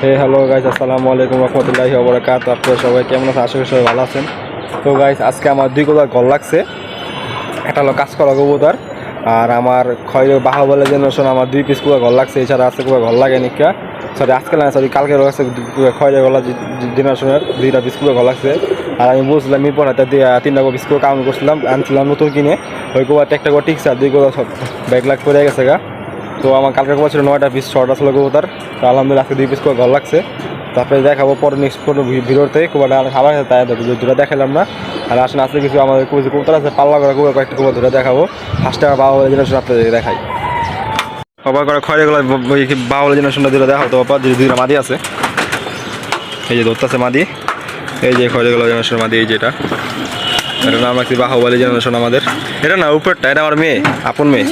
Hello guys, আসসালামু আলাইকুম রহমতুল্লাহি ওয়া বারাকাতুহু। আপনারা সবাই কেমন আছেন? আশা করি সবাই ভালো আছেন। তো গাইস, আজকে আমার দুই কবুতর ঘর লাগছে। একটা হলো কাজ করা কবুতর, আর আমার খয়ের বাহুবলের জেনারেশন আমার 2 পিস কবুতর ঘর লাগছে। এছাড়া আজকে কবুতর ঘর লাগে নিকা, সরি আজকে না, সরি কালকে রয়েছে খয়ের গলা জেনারেশনের 2টা পিস কবুতর ঘর লাগছে। আর আমি বলছিলাম মিরপুর হাতে 3টা পিস করে কাউন্ট করছিলাম, আনছিলাম নতুন কিনে। ওই কবুতরটা একটা করে টিকছে আর 2 কবুতর সব ব্যাগ লাগ করে গেছে গা। তো আমার কালকে কবুতর ছিল 9টা পিস, 6টা ছিল কবুতর। তো আলহামদুলিল্লাহ আজকে 2 পিস করে ঘর লাগছে। তারপরে দেখাবো পরে নেক্সট কোনো ভিডিওতে কবুতর খাবার তাই দুটো দেখালাম না। আর আসলে আসলে কিছু আমাদের কবুতর আছে পাল্লা করা কবুতর, কয়েকটা কবুতর ধরে দেখাবো। ফার্স্টে আমার বাবা জেনারেশন আপনাদের দেখাই। বাবা করে খয়রেগুলো বাবা জেনারেশনটা দুটো দেখাও তো বাবা, যে 2টা মাদি আছে। এই যে ধরতেছে মাদি, এই যে খয়রেগুলো জেনারেশন মাদি, এই যেটা এটা নাম রাখছি বাহুবলী জেনারেশন আমাদের। এটা না উপরটা, এটা আমার মেয়ে, আপন মেয়ে।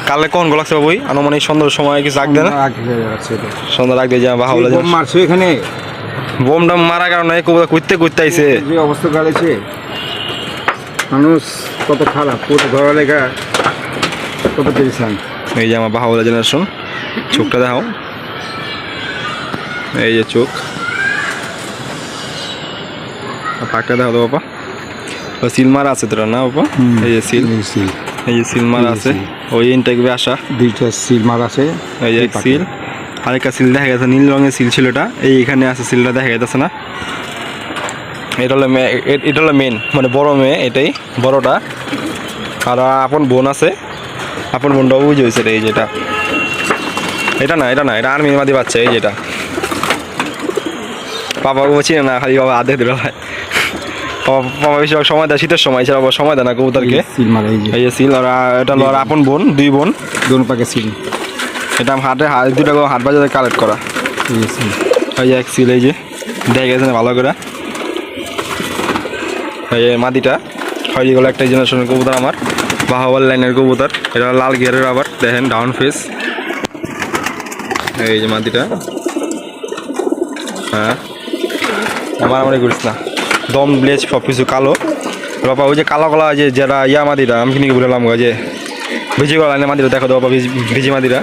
কালে কোন গোলাক্স বই আনুমানিক সন্ধ্যার সময় কিছু আগ দেয় না, সন্ধ্যা আগ দিয়ে যা বাহুবলী মারছো এখানে। বোমটা মারা কারণে কবুতর কুইতে কুইতে আইছে, যে অবস্থা গাড়িছে মানুষ কত খারাপ, কত ধরা লেখা, কত পেরেছেন। এই যে আমার বাহুবলী জেনারেশন, চোখটা দেখাও, এই যে চোখ, পাকটা দেখাও তো বাবা। সিল মারা আছে তোরা না বাবা, এই যে সিল, এই যে সিল মারা আছে, ওই ইনটেকবে আসা 2টা সিল মারা আছে। এই যে সিল, আরেকটা সিল দেখা গেছে নীল রঙের সিল ছিল, এটা এইখানে আছে, সিলটা দেখা যাচ্ছে না। এটা হলো মেন, মানে বড় মেয়ে, এটাই বড়টা। আর আপন বোন আছে, আপন বোনটাও বুঝে হয়েছে, এই যেটা, এটা না, এটা না, এটা আর্মির মাদি বাচ্চা, এই যেটা। বাবা চিনে না, খালি বাবা আধে দিল হয়। বাবা বেশিরভাগ সময় দেয় শীতের সময়, এছাড়া বাবা সময় দেয় না কবুতরকে। এই যে সিল, আর এটা হলো আপন বোন, 2 বোন, দোনো পাকে সিল। এটা হাটে 2টা হাট বাজারে কালেক্ট করা। এই যে এক সিল, এই যে দেখা গেছে না ভালো করে। এই যে মাদিটা খয়রিগুলো একটা জেনারেশনের কবুতর আমার, বাহুবল লাইনের কবুতর। এটা লাল গিয়ারের, আবার দেখেন ডাউন ফেস। এই যে মাদিটা, হ্যাঁ আমার মনে করিস না, দম ব্লেজ সব কিছু কালো বাবা। ওই যে কালো কালা যে যারা ইয়া মাদিরা, আমি কিনে বললাম যে ভিজি গলা লাইনের মাদিরা, দেখো তো বাবা, ভিজি মাদিরা।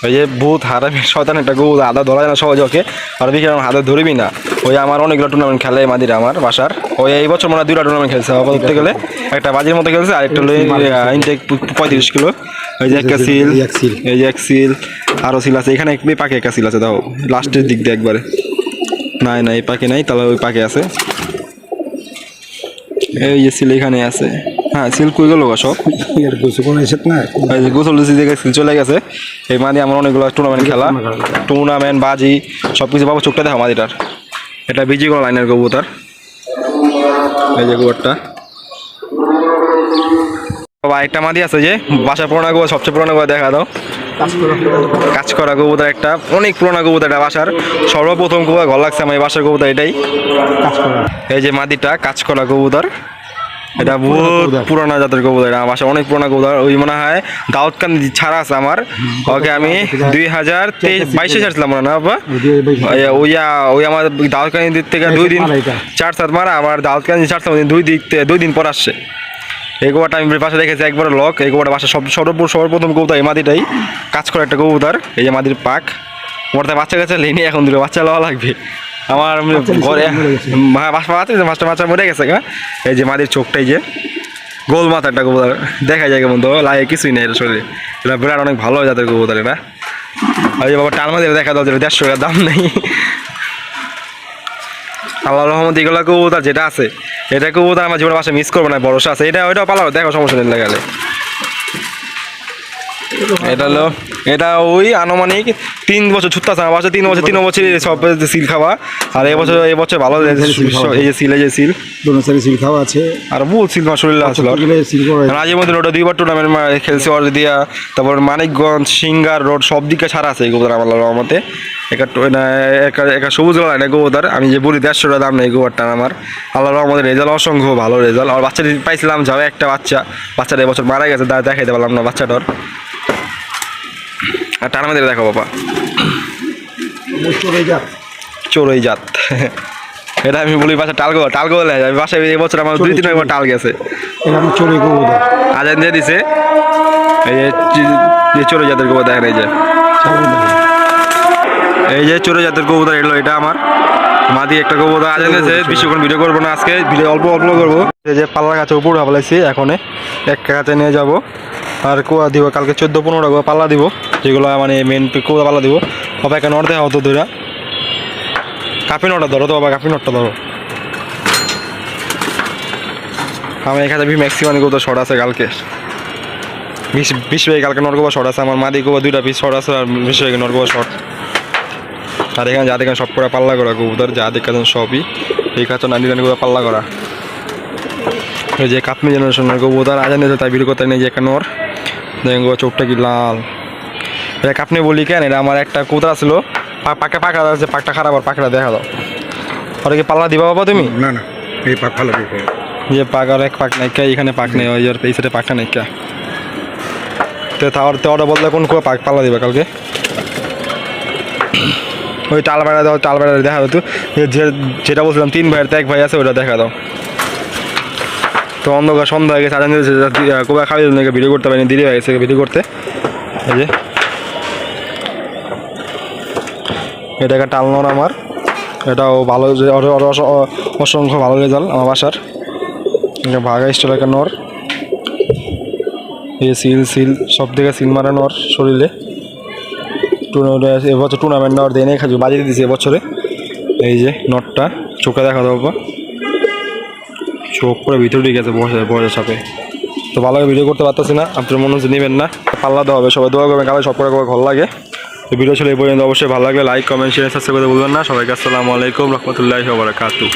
ওই যে ভূত হারা শয়তান একটা গৌ আদা ধরা যায় না সহজে ওকে, আর বেশি হাতে ধরবি না। ওই আমার অনেকগুলো টুর্নামেন্ট খেলে মাদিরা আমার বাসার। ওই এই বছর মনে হয় 2টা টুর্নামেন্ট খেলছে ধরতে গেলে, একটা বাজির মতো খেলছে, আর একটা ইনটেক 35 কিলো। ওই যে একটা সিল, এই যে এক সিল, আরও সিল আছে এখানে, পাখি একটা সিল আছে, দাও লাস্টের দিক দিয়ে একবারে। নাই না, এই পাখি নাই, তাহলে ওই পাখি আছে। এই যে সিল এখানে আছে, হ্যাঁ সিল কই গেল সব, গোসল দিকে সিল চলে গেছে। এই মাদি আমার অনেকগুলো টুর্নামেন্ট খেলা, টুর্নামেন্ট বাজি সব কিছু পাবো। চোখটা দেখো মাদিটার, এটা বিজি কোনো লাইনের কবুতর। এই যে গোবরটা বাবা, একটা মাদি আছে যে বাসা পুরোনো গোবর, সবচেয়ে পুরোনো গোবর দেখা দাও। কাজ করা কবুতর একটা, অনেক পুরোনো কবুতর, এটা বাসার সর্বপ্রথম কবুতর ঘর লাগছে আমার, এই বাসার কবুতর এটাই। এই যে মাদিটা কাজ করা কবুতর, এটা বহুত পুরোনো জাতের কবুতর, এটা আমার অনেক পুরোনো কবুতর। ওই মনে হয় দাউদকান ছাড়া আছে আমার, ওকে আমি 2022 ছাড়ছিলাম মনে না বাবা। ওই আমার দাউদকানি দিক থেকে 2 দিন 4-7 মারা, আবার দাউদকানি ছাড়ছিলাম 2 দিন পর আসছে। এই গোবরটা আমি বাসা দেখেছি একবার লক, এই গোবরটা বাসা সর্বপ্রথম কবুতর এই মাদিটাই, কাজ করে একটা কবুতর। এই যে মাদির পাক, ওটা বাচ্চা কাছে লেনি, এখন দিল বাচ্চা লওয়া লাগবে আমার ঘরে, বাচ্চা মরে গেছে গা। এই যে মাদির চোখটাই, যে গোল মাথা একটা কবুতর, দেখা যায় কেমন তো লাগে, কিছুই নেই এটা শরীরে। এটা বিরাট অনেক ভালো জাতের কবুতর এটা। আর যে বাবা টাল মাদির দেখা দাও, যেটা 150 টাকার দাম নেই। আল্লাহ রহমত এগুলো কবুতর যেটা আছে, এটা কবুতর আমার জীবনের বাসায় মিস করবো না, ভরসা আছে। এটা ওইটাও পালাও, দেখো সমস্যা নেই লাগালে। এটা হলো, এটা ওই আনুমানিক 3 বছর ছুটতে আছে আমার বাসায়, 3 বছর সব সিল খাওয়া। আর এবছর ভালো, এই যে সিল, এই যে সিল সিল খাওয়া আছে, আর বহুত সিল আমার শরীরে আসলো। মাঝে মধ্যে ওটা 2বার টুর্নামেন্ট খেলছে ওর দিয়া। তারপর মানিকগঞ্জ, সিঙ্গার রোড সব দিকে ছাড়া আছে এই গোবর আমার রহমতে। একটা সবুজ লাইন গোবর, আমি যে বলি 150 টাকা দাম নেই গোবরটার আমার। আল্লাহ রহমতের রেজাল্ট অসংখ্য ভালো রেজাল্ট। আর বাচ্চা পাইছিলাম যাবে একটা বাচ্চাটা এবছর মারা গেছে, দেখাইতে পারলাম না বাচ্চাটার। আর টানা মাদিরা দেখো বাবা, চোরই জাত। এটা আমি বলি বাসা টাল গোলা আমি বাসায় এই বছর আমার 2-3 বার টাল গেছে। এটা আমার চড়ে কবুতর। আজান দিয়ে দিছে এই যে চোরে জাতের কবুতর দেখেন এই যে চোরে জাতের কবুতর এলো এটা আমার মাদি একটা কবুতর আজান দিয়েছে। বেশিক্ষণ ভিডিও করবো না আজকে, ভিডিও অল্প করবো। এই যে পাল্লা গাছে উপর ভাবলাইছি এখন এক কাছে নিয়ে যাব আর কুয়া দিব কালকে 14-15টা কুয়া পাল্লা দিব, যেগুলো মানে মেন কুয়া পাল্লা দিব। অপেক্ষা নড় দেখা হতো দুইটা কাপি নটা ধরো তো বাবা, কাপি নটটা ধরো। আমার এখানে ম্যাক্সিমাম কবুতর শর্ট আছে কালকে 20 ভাই কালকে নরগোবা শর্ট আছে আমার মাদি গোবা 2টা পিস শর্ট আছে আর 20 ভাই নরগোবা শর্ট। আর এখানে যা দেখেন সব করে পাল্লা করা কবুতর, যা দেখেন সবই এই কাছে 99 করে পাল্লা করা। এই যে কাপমি জেনারেশনের কবুতর আজান দিয়েছে তাই ভিডিও করতে নেই যে একটা নর দেখেন গো চোখটা কি লাল। এটা কাপনি বলি কেন, এটা আমার একটা কবুতর ছিল পাকা আছে, পাকটা খারাপ আর পাকটা দেখা দাও। ওরা কি পাল্লা দিবা বাবা তুমি? না না এই পাক ভালো দেখে যে পাক আর এক পাক নাইকা, এখানে পাক নেই ওই আর এই সাইডে পাকটা নাইকা। তো ওটা বললে কোন পাক পাল্লা দিবা কালকে? ওই টাল বেড়া দেখা দাও তো, যেটা বলছিলাম 3 ভাইয়ের তো 1 ভাই আছে ওটা দেখা দাও। তো অন্ধকার সন্ধ্যা হয়ে গেছে আজান দিয়েছে কোবা খাওয়ার জন্য ভিডিও করতে পারিনি, দেরি হয়ে গেছে ভিডিও করতে। এই যে এটা একটা টালনর আমার, এটাও ভালো অসংখ্য ভালো রেজাল্ট আমার বাসার। ভাগা স্টাইল একটা নর, এই সিল সব থেকে সিল মারা নর শরীরে। এবছর টুর্নামেন্ট নর দিয়ে নেই খালি বাজিয়ে দিয়েছে এবছরে। এই যে নটটা চোখে দেখা দেবো, চোখ করে ভিতরে ঢুকে গেছে বয়সের সাথে। তো ভালো ভিডিও করতে পারতেছি না, আপনার মনে হচ্ছে নেবেন না, পাল্লা দেওয়া হবে। সবাই দোয়া করবেন, কালে সব করে ভালো লাগে। তো ভিডিও ছিল এই পর্যন্ত, অবশ্যই ভালো লাগলে লাইক কমেন্ট শেয়ার সাবস্ক্রাইব করতে ভুলবেন না। সবাইকে আসসালামু আলাইকুম রহমতুল্লাহি ওয়া বারাকাতুহু।